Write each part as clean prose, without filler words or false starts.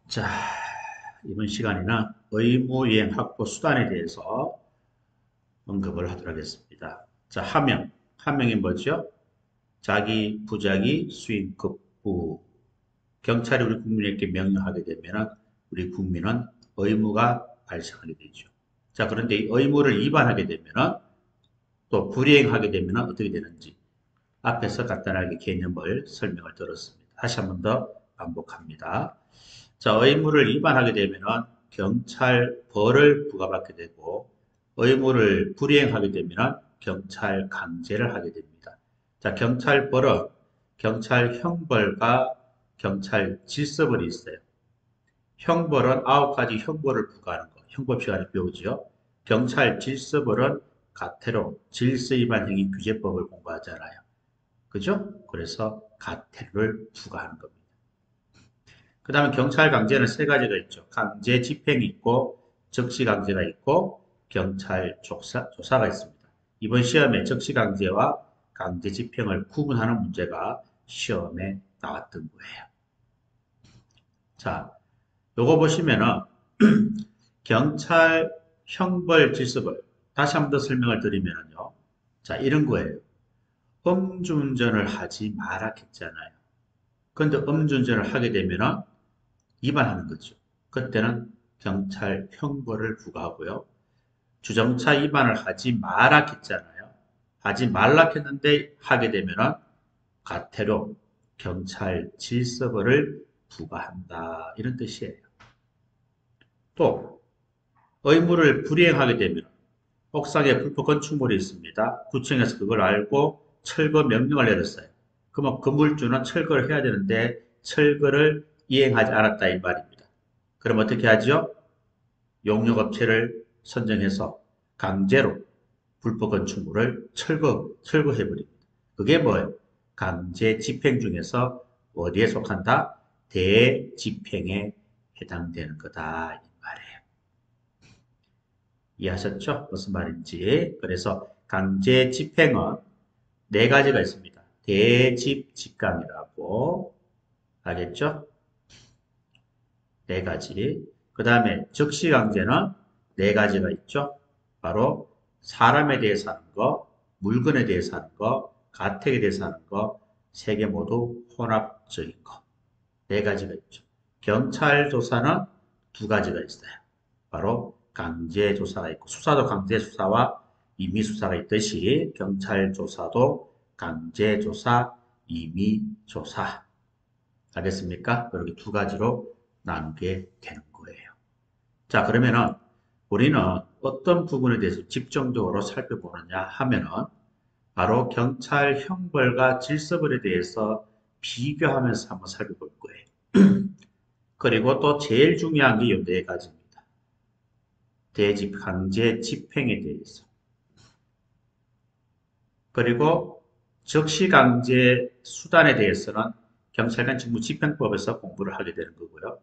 자, 이번 시간에는 의무이행 확보 수단에 대해서 언급을 하도록 하겠습니다. 자, 하명. 하명이 뭐죠? 자기, 부자기, 수인, 급부. 경찰이 우리 국민에게 명령하게 되면 우리 국민은 의무가 발생하게 되죠. 자, 그런데 이 의무를 위반하게 되면 또 불이행하게 되면 어떻게 되는지 앞에서 간단하게 개념을 설명을 들었습니다. 다시 한 번 더 반복합니다. 자, 의무를 위반하게 되면 경찰 벌을 부과받게 되고 의무를 불이행하게 되면 경찰 강제를 하게 됩니다. 자, 경찰 벌은 경찰 형벌과 경찰 질서벌이 있어요. 형벌은 9가지 형벌을 부과하는 거. 형법 시간에 배우죠. 경찰 질서벌은 가태료, 질서 위반 행위 규제법을 공부하잖아요. 그죠? 그래서 가태료를 부과하는 겁니다. 그 다음에 경찰 강제는 세 가지가 있죠. 강제 집행이 있고 적시 강제가 있고 경찰 조사가 있습니다. 이번 시험에 적시 강제와 강제 집행을 구분하는 문제가 시험에 나왔던 거예요. 자, 요거 보시면은 경찰 형벌 질서벌 다시 한 번 더 설명을 드리면요. 자, 이런 거예요. 음주운전을 하지 마라 했잖아요. 그런데 음주운전을 하게 되면은 위반하는 거죠. 그때는 경찰 형벌을 부과하고요. 주정차 위반을 하지 마라 했잖아요. 하지 말라 했는데 하게 되면은 가태료, 경찰 질서벌을 부과한다. 이런 뜻이에요. 또 의무를 불이행하게 되면 옥상에 불법 건축물이 있습니다. 구청에서 그걸 알고 철거 명령을 내렸어요. 그러면 건물주는 철거를 해야 되는데 철거를 이행하지 않았다 이 말입니다. 그럼 어떻게 하죠? 용역업체를 선정해서 강제로 불법 건축물을 철거해버립니다. 그게 뭐예요? 강제 집행 중에서 어디에 속한다? 대집행에 해당되는 거다 이 말이에요. 이해하셨죠? 무슨 말인지. 그래서 강제 집행은 네 가지가 있습니다. 대집직강이라고 알겠죠? 네 가지. 그 다음에 적시강제는 네 가지가 있죠. 바로 사람에 대해서 하는 거, 물건에 대해서 하는 거, 가택에 대해서 하는 거, 세 개 모두 혼합적인 거. 네 가지가 있죠. 경찰 조사는 두 가지가 있어요. 바로 강제 조사가 있고, 수사도 강제 수사와 임의 수사가 있듯이 경찰 조사도 강제 조사, 임의 조사. 알겠습니까? 이렇게 두 가지로 나누게 되는 거예요. 자, 그러면은 우리는 어떤 부분에 대해서 집중적으로 살펴보느냐 하면은 바로 경찰 형벌과 질서벌에 대해서 비교하면서 한번 살펴볼 거예요. 그리고 또 제일 중요한 게 이 네 가지입니다. 강제 집행에 대해서. 그리고 적시강제 수단에 대해서는 경찰관 직무집행법에서 공부를 하게 되는 거고요.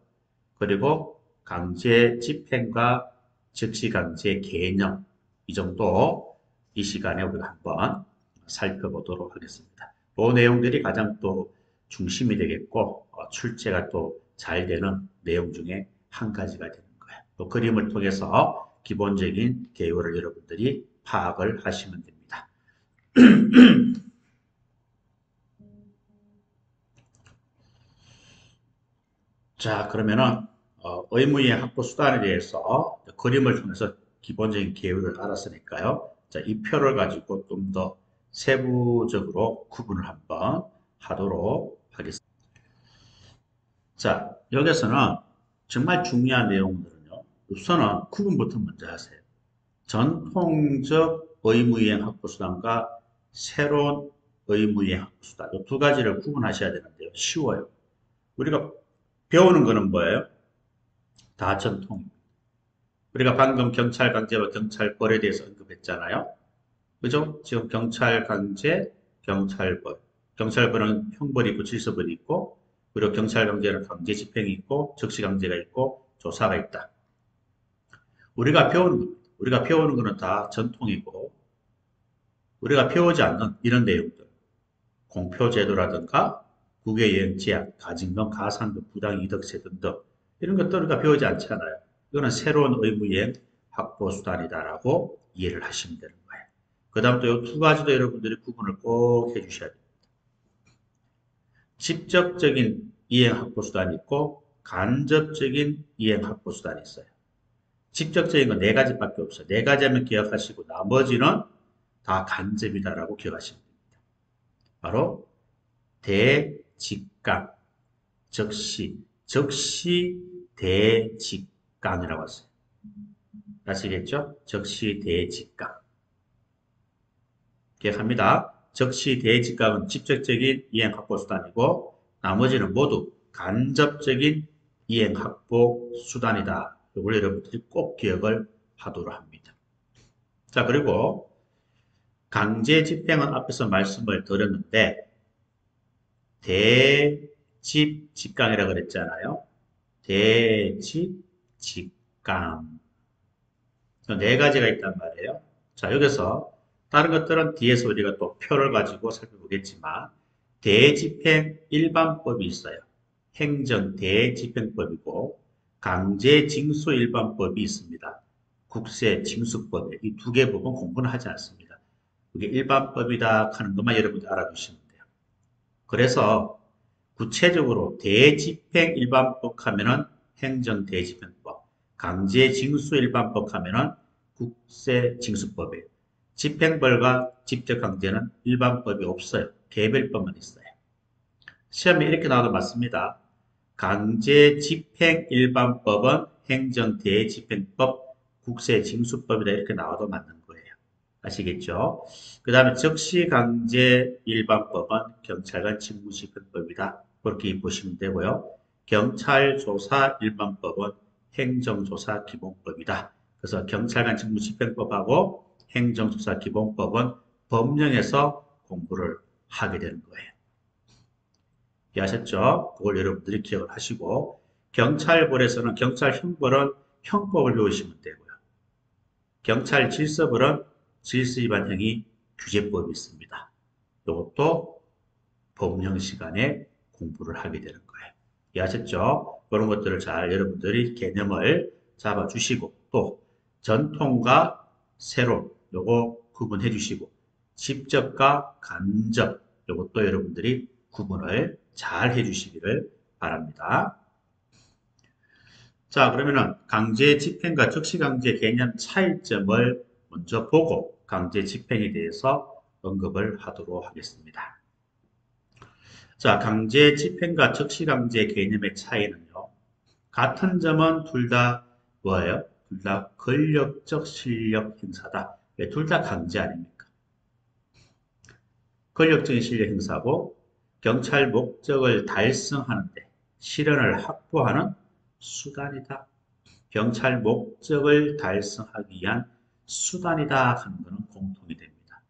그리고 강제 집행과 적시강제 개념 이 정도 이 시간에 우리가 한번 살펴보도록 하겠습니다. 그 내용들이 가장 또 중심이 되겠고 출제가 또 잘 되는 내용 중에 한 가지가 되는 거예요. 또 그림을 통해서 기본적인 개요를 여러분들이 파악을 하시면 됩니다. 자, 그러면은 의무이행 확보 수단에 대해서 그림을 통해서 기본적인 계율을 알았으니까요. 자, 이 표를 가지고 좀 더 세부적으로 구분을 한번 하도록 하겠습니다. 자, 여기서는 정말 중요한 내용들은요. 우선은 구분부터 먼저 하세요. 전통적 의무이행 확보 수단과 새로운 의무이행 확보 수단. 이 두 가지를 구분하셔야 되는데요. 쉬워요. 우리가 배우는 거는 뭐예요? 다 전통입니다. 우리가 방금 경찰 강제와 경찰벌에 대해서 언급했잖아요. 그죠? 지금 경찰 강제, 경찰벌. 경찰벌은 형벌이 있고 질서벌이 있고, 그리고 경찰 강제는 강제 집행이 있고, 적시 강제가 있고, 조사가 있다. 우리가 배우는 겁니다. 우리가 배우는 거는 다 전통이고, 우리가 배우지 않는 이런 내용들. 공표제도라든가, 국외여행 제한, 가징금, 가산금, 부당이득세 등등. 이런 것들 우리가 배우지 않잖아요. 이거는 새로운 의무이행 확보수단이다라고 이해를 하시면 되는 거예요. 그 다음 또 이 두 가지도 여러분들이 구분을 꼭 해주셔야 돼요. 직접적인 이행 확보수단이 있고 간접적인 이행 확보수단이 있어요. 직접적인 건 네 가지밖에 없어요. 네 가지 하면 기억하시고 나머지는 다 간접이다라고 기억하시면 됩니다. 바로 대직강, 적시 대직강이라고 했어요. 아시겠죠? 적시 대직강. 기억합니다. 적시 대직강은 직접적인 이행 확보 수단이고 나머지는 모두 간접적인 이행 확보 수단이다. 이걸 여러분들이 꼭 기억을 하도록 합니다. 자, 그리고 강제 집행은 앞에서 말씀을 드렸는데 대집 직강이라고 그랬잖아요. 대집 직강. 네 가지가 있단 말이에요. 자, 여기서 다른 것들은 뒤에서 우리가 또 표를 가지고 살펴보겠지만 대집행 일반법이 있어요. 행정 대집행법이고 강제징수 일반법이 있습니다. 국세징수법에 이 두 개 부분 공부는 하지 않습니다. 이게 일반법이다 하는 것만 여러분들 알아두시면 돼요. 그래서 구체적으로 대집행 일반법 하면은 행정대집행법, 강제징수 일반법 하면은 국세징수법이에요. 집행벌과 직접강제는 일반법이 없어요. 개별법만 있어요. 시험에 이렇게 나와도 맞습니다. 강제집행 일반법은 행정대집행법, 국세징수법이다 이렇게 나와도 맞는 거예요. 아시겠죠? 그 다음에 적시강제 일반법은 경찰관 직무집행법이다. 그렇게 보시면 되고요. 경찰조사 일반법은 행정조사 기본법이다. 그래서 경찰관 직무집행법하고 행정조사 기본법은 법령에서 공부를 하게 되는 거예요. 이해하셨죠? 그걸 여러분들이 기억을 하시고 경찰벌에서는 경찰형벌은 형법을 배우시면 되고요. 경찰 질서벌은 질서위반행위 규제법이 있습니다. 이것도 법령 시간에 공부를 하게 되는 거예요. 이해하셨죠? 그런 것들을 잘 여러분들이 개념을 잡아주시고 또 전통과 새로운 요거 구분해 주시고 직접과 간접 요것도 여러분들이 구분을 잘 해주시기를 바랍니다. 자, 그러면은 강제 집행과 적시강제 개념 차이점을 먼저 보고 강제 집행에 대해서 언급을 하도록 하겠습니다. 자, 강제 집행과 적시강제 개념의 차이는요. 같은 점은 둘 다 뭐예요? 둘 다 권력적 실력 행사다. 왜? 둘 다 강제 아닙니까? 권력적인 실력 행사고 경찰 목적을 달성하는데 실현을 확보하는 수단이다. 경찰 목적을 달성하기 위한 수단이다 하는 것은 공통이 됩니다.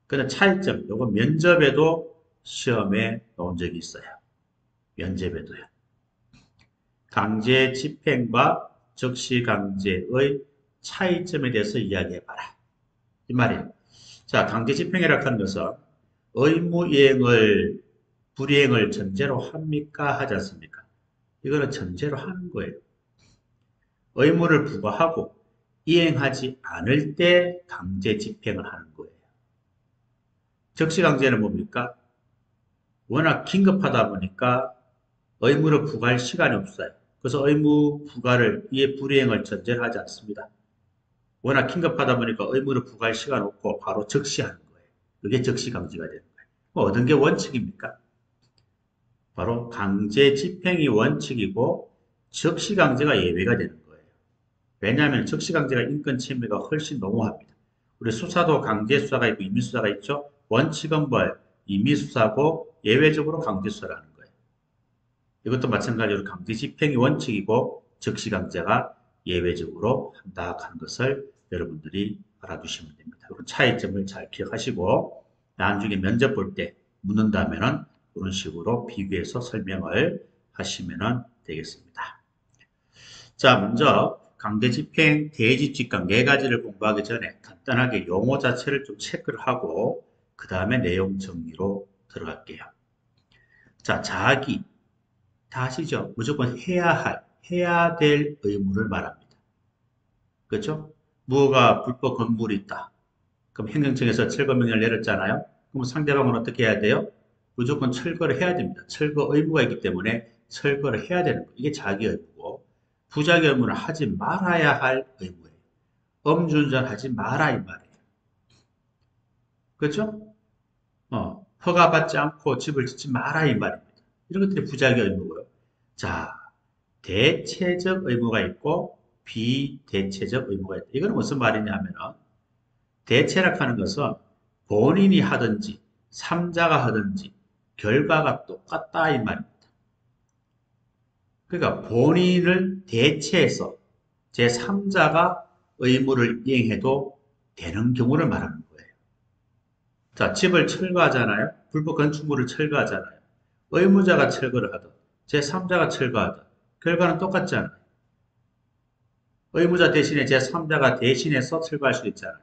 그런데 차이점, 요거 면접에도 시험에 나온 적이 있어요. 면접에도요. 강제 집행과 적시 강제의 차이점에 대해서 이야기해봐라. 이 말이에요. 자, 강제 집행이라고 하는 것은 의무이행을 불이행을 전제로 합니까? 하지 않습니까? 이거는 전제로 하는 거예요. 의무를 부과하고 이행하지 않을 때 강제 집행을 하는 거예요. 적시강제는 뭡니까? 워낙 긴급하다 보니까 의무를 부과할 시간이 없어요. 그래서 의무 부과를, 이에 불이행을 전제를 하지 않습니다. 워낙 긴급하다 보니까 의무를 부과할 시간 없고 바로 적시하는 거예요. 그게 적시강제가 되는 거예요. 어떤 게 원칙입니까? 바로 강제 집행이 원칙이고 적시강제가 예외가 되는 거예요. 왜냐하면 적시강제가 인권 침해가 훨씬 너무합니다. 우리 수사도 강제수사가 있고 임의수사가 있죠. 원칙은 뭘? 임의수사고 예외적으로 강제수사라는 거예요. 이것도 마찬가지로 강제 집행이 원칙이고 적시강제가 예외적으로 한다 하는 것을 여러분들이 알아두시면 됩니다. 그런 차이점을 잘 기억하시고 나중에 면접 볼 때 묻는다면은 이런 식으로 비교해서 설명을 하시면 되겠습니다. 자, 먼저 강제 집행, 대지 직강 네 가지를 공부하기 전에 간단하게 용어 자체를 좀 체크를 하고 그 다음에 내용 정리로 들어갈게요. 자, 자기 다 아시죠? 무조건 해야 할, 해야 될 의무를 말합니다. 그렇죠? 무엇가 불법 건물이 있다. 그럼 행정청에서 철거 명령을 내렸잖아요. 그럼 상대방은 어떻게 해야 돼요? 무조건 철거를 해야 됩니다. 철거 의무가 있기 때문에 철거를 해야 되는 거예요. 이게 자기 의무고 부자기 의무는 하지 말아야 할 의무예요. 음주운전 하지 마라 이 말이에요. 그렇죠? 허가받지 않고 집을 짓지 마라 이 말입니다. 이런 것들이 부자기 의무고요. 자, 대체적 의무가 있고 비대체적 의무가 있다. 이건 무슨 말이냐 하면은 대체라고 하는 것은 본인이 하든지 삼자가 하든지 결과가 똑같다 이 말입니다. 그러니까 본인을 대체해서 제3자가 의무를 이행해도 되는 경우를 말하는 거예요. 자, 집을 철거하잖아요. 불법 건축물을 철거하잖아요. 의무자가 철거를 하든 제3자가 철거하든 결과는 똑같잖아요. 의무자 대신에 제3자가 대신해서 철거할 수 있잖아요.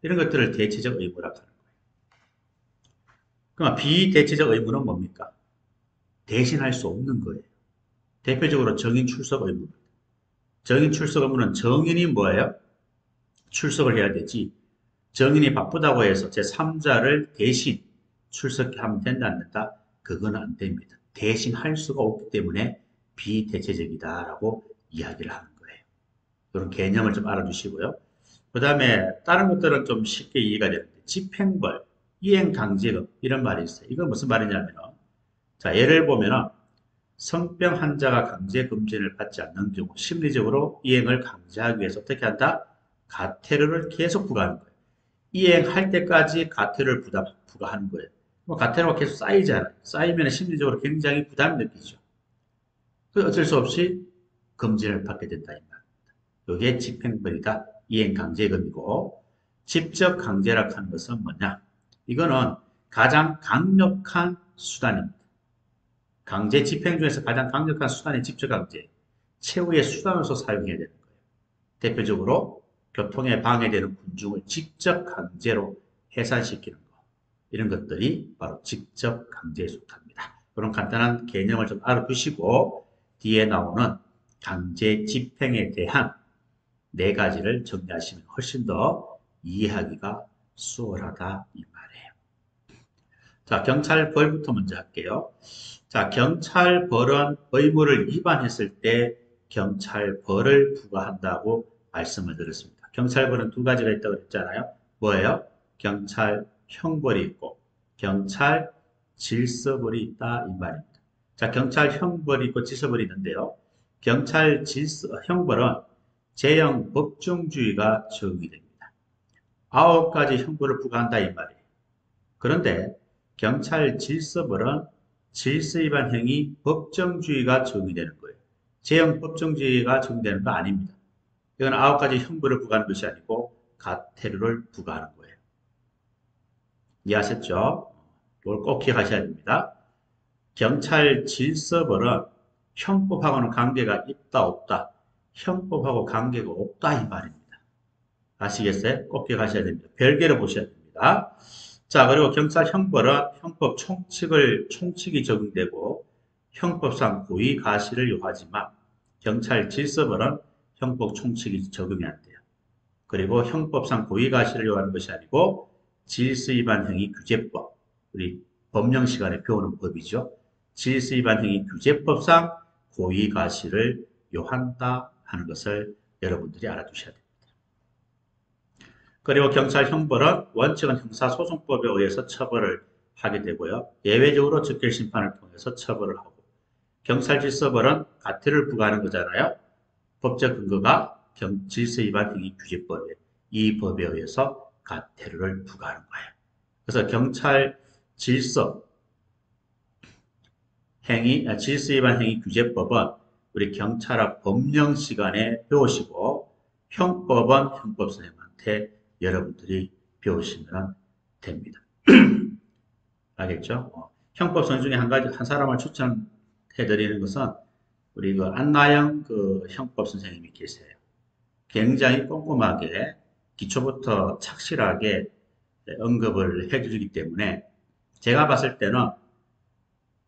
이런 것들을 대체적 의무라고 하는 거예요. 그럼 비대체적 의무는 뭡니까? 대신할 수 없는 거예요. 대표적으로 정인 출석 의무입니다. 정인 출석 의무는 정인이 뭐예요? 출석을 해야 되지. 정인이 바쁘다고 해서 제3자를 대신 출석하면 된다 안 된다? 그건 안 됩니다. 대신 할 수가 없기 때문에 비대체적이다라고 이야기를 하는 거예요. 이런 개념을 좀 알아두시고요. 그 다음에 다른 것들은 좀 쉽게 이해가 되는데 집행벌, 이행강제금 이런 말이 있어요. 이건 무슨 말이냐면 자 예를 보면 성병 환자가 강제금진을 받지 않는 경우 심리적으로 이행을 강제하기 위해서 어떻게 한다? 가태료를 계속 부과하는 거예요. 이행할 때까지 가태료를 부과하는 거예요. 가태료가 계속 쌓이잖아요. 쌓이면 심리적으로 굉장히 부담이 느끼죠. 그래서 어쩔 수 없이 금진을 받게 된다. 이게 집행벌이다. 이행강제금이고 직접 강제라고 하는 것은 뭐냐? 이거는 가장 강력한 수단입니다. 강제 집행 중에서 가장 강력한 수단이 직접 강제. 최후의 수단으로서 사용해야 되는 거예요. 대표적으로 교통에 방해되는 군중을 직접 강제로 해산시키는 것. 이런 것들이 바로 직접 강제에 속합니다. 그런 간단한 개념을 좀 알아두시고 뒤에 나오는 강제 집행에 대한 네 가지를 정리하시면 훨씬 더 이해하기가 수월하다 이 말이에요. 자, 경찰벌부터 먼저 할게요. 자, 경찰벌은 의무를 위반했을 때 경찰벌을 부과한다고 말씀을 드렸습니다. 경찰벌은 두 가지가 있다고 그랬잖아요. 뭐예요? 경찰 형벌이 있고 경찰 질서벌이 있다 이 말입니다. 자, 경찰 형벌이 있고 질서벌이 있는데요. 경찰 형벌은 제형 법정주의가 적용이 됩니다. 9가지 형벌을 부과한다 이 말이에요. 그런데 경찰 질서벌은 질서 위반 행위 법정주의가 적용이 되는 거예요. 제형 법정주의가 적용되는 거 아닙니다. 이건 9가지 형벌을 부과하는 것이 아니고 가태료를 부과하는 거예요. 이해하셨죠? 이걸 꼭 기억하셔야 됩니다. 경찰 질서벌은 형법하고는 관계가 있다 없다. 형법하고 관계가 없다 이 말입니다. 아시겠어요? 꼭 기억하셔야 됩니다. 별개로 보셔야 됩니다. 자, 그리고 경찰 형벌은 형법 총칙이 적용되고 형법상 고의 가시를 요하지만 경찰 질서벌은 형법 총칙이 적용이 안 돼요. 그리고 형법상 고의 가시를 요하는 것이 아니고 질서 위반 행위 규제법, 우리 법령 시간에 배우는 법이죠. 질서 위반 행위 규제법상 고의 가시를 요한다 하는 것을 여러분들이 알아두셔야 됩니다. 그리고 경찰 형벌은 원칙은 형사소송법에 의해서 처벌을 하게 되고요. 예외적으로 즉결심판을 통해서 처벌을 하고 경찰질서벌은 가태료를 부과하는 거잖아요. 법적 근거가 질서 위반 행위 규제법에 이 법에 의해서 가태료를 부과하는 거예요. 그래서 경찰 질서 위반 행위 규제법은 우리 경찰학 법령 시간에 배우시고 형법은 형법 선생님한테 여러분들이 배우시면 됩니다. 알겠죠? 형법 선생 중에 한 사람을 추천해드리는 것은 우리 그 안나영 그 형법 선생님이 계세요. 굉장히 꼼꼼하게 기초부터 착실하게 언급을 해주기 때문에 제가 봤을 때는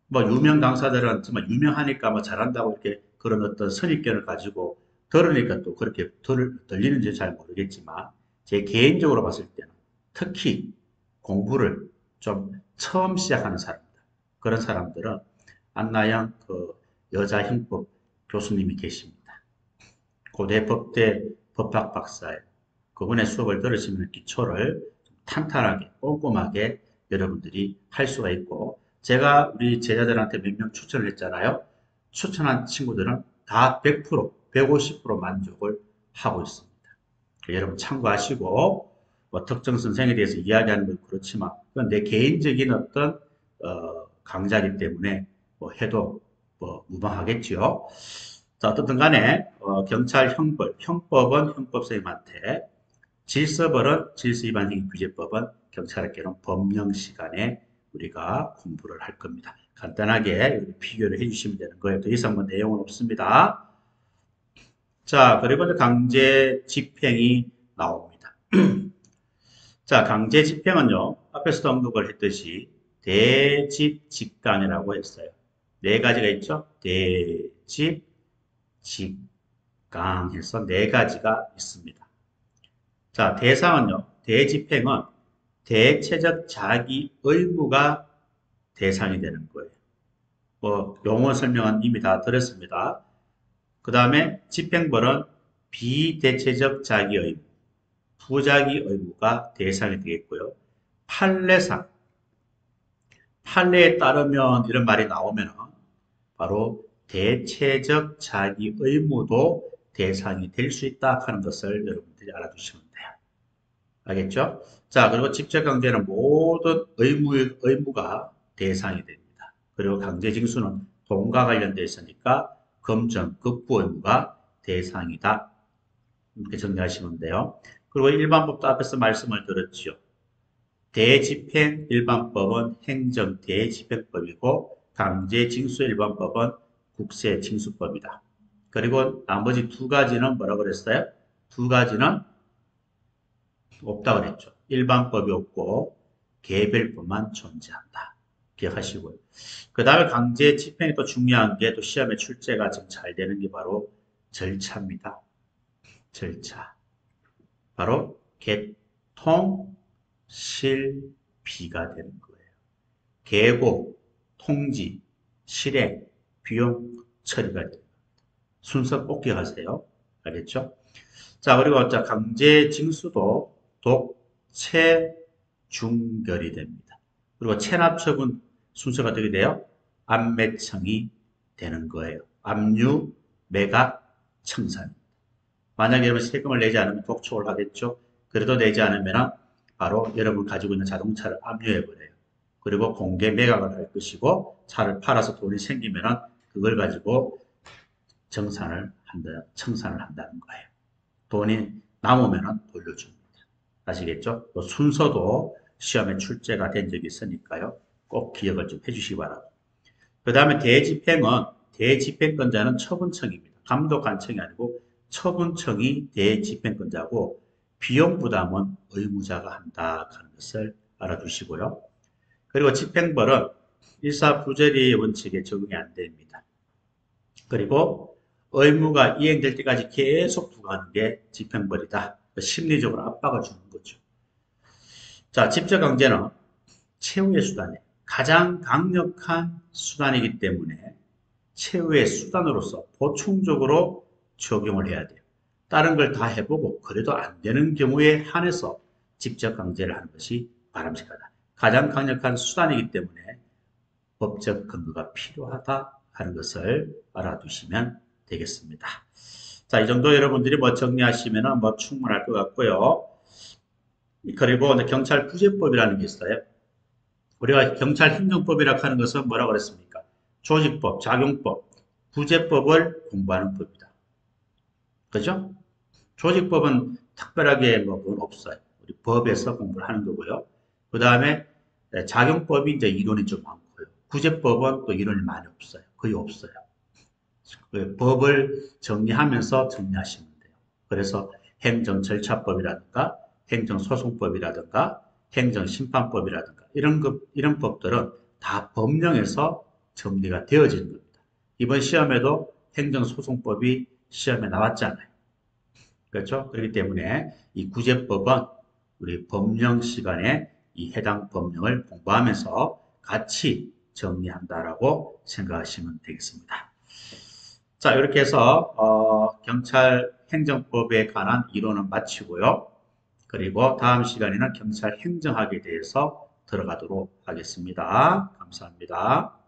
뭐 유명 강사들은 정말 유명하니까 뭐 잘한다고 이렇게 그런 어떤 선입견을 가지고 들으니까 또 그렇게 들리는지 잘 모르겠지만 제 개인적으로 봤을 때는 특히 공부를 좀 처음 시작하는 사람들, 그런 사람들은 안나영 그 여자 형법 교수님이 계십니다. 고대 법대 법학 박사예요. 그분의 수업을 들으시면 기초를 탄탄하게 꼼꼼하게 여러분들이 할 수가 있고, 제가 우리 제자들한테 몇 명 추천을 했잖아요. 추천한 친구들은 다 100%, 150% 만족을 하고 있습니다. 여러분 참고하시고, 뭐 특정 선생에 대해서 이야기하는 건 그렇지만 그건 내 개인적인 어떤 강좌이기 때문에 뭐 해도 뭐 무방하겠지요. 자, 어떻든 간에 경찰 형법은 형법 선생님한테, 질서벌은 질서위반행위규제법은 경찰학교는 법령 시간에 우리가 공부를 할 겁니다. 간단하게 비교를 해주시면 되는 거예요. 더 이상 뭐 내용은 없습니다. 자, 그리고 이제 강제 집행이 나옵니다. 자, 강제 집행은요, 앞에서도 언급을 했듯이 대집직강이라고 했어요. 네 가지가 있죠. 대집, 직강 해서 네 가지가 있습니다. 자, 대상은요, 대집행은 대체적 자기 의무가 대상이 되는 거예요. 뭐 용어 설명은 이미 다 드렸습니다. 그 다음에 집행벌은 비대체적 자기 의무, 부자기 의무가 대상이 되겠고요. 판례상, 판례에 따르면 이런 말이 나오면 바로 대체적 자기 의무도 대상이 될 수 있다 하는 것을 여러분들이 알아두시면 돼요. 알겠죠? 자, 그리고 직접강제는 모든 의무가 대상이 됩니다. 그리고 강제징수는 돈과 관련되어 있으니까 금전, 급부 의무가 대상이다. 이렇게 정리하시면 돼요. 그리고 일반법도 앞에서 말씀을 드렸죠. 대집행 일반법은 행정 대집행법이고 강제징수 일반법은 국세징수법이다. 그리고 나머지 두 가지는 뭐라고 그랬어요? 두 가지는 없다 그랬죠. 일반법이 없고 개별법만 존재한다. 기억하시고요. 그 다음에 강제 집행이 또 중요한 게 또 시험에 출제가 좀 잘 되는 게 바로 절차입니다. 절차. 바로 개통, 실비가 되는 거예요. 계고, 통지, 실행, 비용, 처리가 됩니다. 순서 꼭 기억하세요. 알겠죠? 자, 그리고 자, 강제 징수도 독, 체, 중결이 됩니다. 그리고 체납처분 순서가 어떻게 돼요? 압매청이 되는 거예요. 압류, 매각, 청산. 만약에 여러분 세금을 내지 않으면 독촉을 하겠죠. 그래도 내지 않으면 바로 여러분 가지고 있는 자동차를 압류해버려요. 그리고 공개 매각을 할 것이고 차를 팔아서 돈이 생기면 그걸 가지고 청산을 한다는 거예요. 돈이 남으면 돌려줍니다. 아시겠죠? 또 순서도 시험에 출제가 된 적이 있으니까요. 꼭 기억을 좀 해주시기 바랍니다. 그 다음에 대집행권자는 처분청입니다. 감독관청이 아니고 처분청이 대집행권자고 비용 부담은 의무자가 한다 하는 것을 알아두시고요. 그리고 집행벌은 일사부재리 원칙에 적용이 안 됩니다. 그리고 의무가 이행될 때까지 계속 두고하는 게 집행벌이다. 심리적으로 압박을 주는 거죠. 자, 직접강제는 최후의 수단이에요. 가장 강력한 수단이기 때문에 최후의 수단으로서 보충적으로 적용을 해야 돼요. 다른 걸 다 해보고 그래도 안 되는 경우에 한해서 직접 강제를 하는 것이 바람직하다. 가장 강력한 수단이기 때문에 법적 근거가 필요하다 하는 것을 알아두시면 되겠습니다. 자, 이 정도 여러분들이 뭐 정리하시면 뭐 충분할 것 같고요. 그리고 경찰 부제법이라는 게 있어요. 우리가 경찰 행정법이라고 하는 것은 뭐라고 그랬습니까? 조직법, 작용법, 부제법을 공부하는 법이다. 그죠? 조직법은 특별하게 뭐 그건 없어요. 우리 법에서 공부를 하는 거고요. 그 다음에 작용법이 이제 이론이 좀 많고요. 부제법은 또 이론이 많이 없어요. 거의 없어요. 법을 정리하면서 정리하시면 돼요. 그래서 행정절차법이라든가 행정소송법이라든가 행정심판법이라든가 이런 법들은 다 법령에서 정리가 되어지는 겁니다. 이번 시험에도 행정소송법이 시험에 나왔잖아요. 그렇죠? 그렇기 때문에 이 구제법은 우리 법령 시간에 이 해당 법령을 공부하면서 같이 정리한다라고 생각하시면 되겠습니다. 자, 이렇게 해서 경찰 행정법에 관한 이론은 마치고요. 그리고 다음 시간에는 경찰 행정학에 대해서 들어가도록 하겠습니다. 감사합니다.